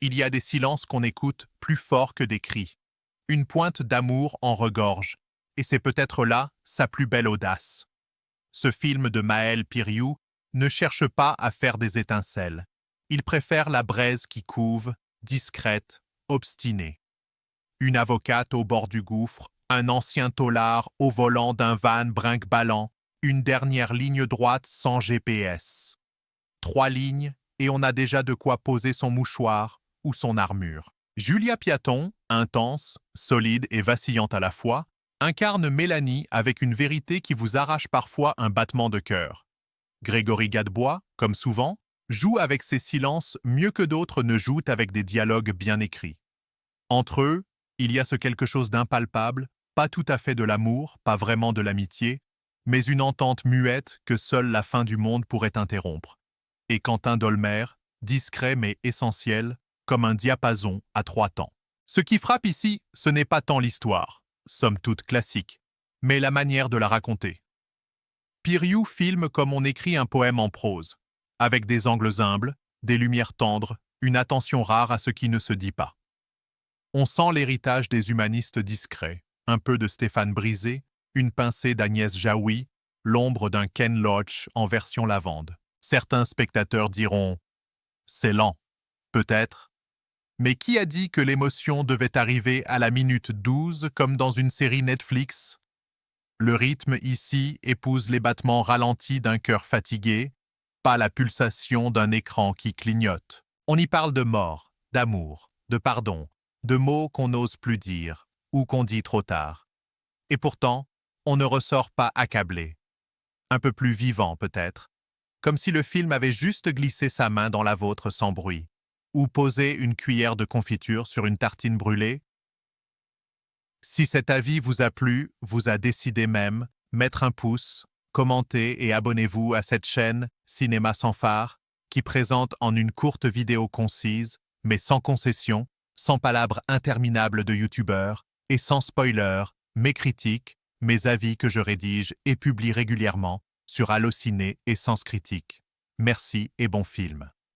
Il y a des silences qu'on écoute plus fort que des cris. Une pointe d'amour en regorge, et c'est peut-être là sa plus belle audace. Ce film de Maël Piriou ne cherche pas à faire des étincelles. Il préfère la braise qui couve, discrète, obstinée. Une avocate au bord du gouffre, un ancien taulard au volant d'un van brinque-ballant, une dernière ligne droite sans GPS. 3 lignes, et on a déjà de quoi poser son mouchoir ou son armure. Julia Piaton, intense, solide et vacillante à la fois, incarne Mélanie avec une vérité qui vous arrache parfois un battement de cœur. Grégory Gadebois, comme souvent, joue avec ses silences mieux que d'autres ne jouent avec des dialogues bien écrits. Entre eux, il y a ce quelque chose d'impalpable, pas tout à fait de l'amour, pas vraiment de l'amitié, mais une entente muette que seule la fin du monde pourrait interrompre. Et Quentin Dolmer, discret mais essentiel, comme un diapason à 3 temps. Ce qui frappe ici, ce n'est pas tant l'histoire, somme toute classique, mais la manière de la raconter. Piriou filme comme on écrit un poème en prose, avec des angles humbles, des lumières tendres, une attention rare à ce qui ne se dit pas. On sent l'héritage des humanistes discrets, un peu de Stéphane Brisé, une pincée d'Agnès Jaoui, l'ombre d'un Ken Loach en version lavande. Certains spectateurs diront « c'est lent », peut-être, mais qui a dit que l'émotion devait arriver à la minute 12 comme dans une série Netflix? Le rythme ici épouse les battements ralentis d'un cœur fatigué, pas la pulsation d'un écran qui clignote. On y parle de mort, d'amour, de pardon, de mots qu'on n'ose plus dire ou qu'on dit trop tard. Et pourtant, on ne ressort pas accablé. Un peu plus vivant peut-être, comme si le film avait juste glissé sa main dans la vôtre sans bruit, ou posé une cuillère de confiture sur une tartine brûlée. Si cet avis vous a plu, vous a décidé même, mettre un pouce, commentez et abonnez-vous à cette chaîne Cinéma sans phare, qui présente en une courte vidéo concise, mais sans concession, sans palabres interminables de youtubeurs, et sans spoiler, mes critiques, mes avis que je rédige et publie régulièrement sur Allociné et Sens Critique. Merci et bon film.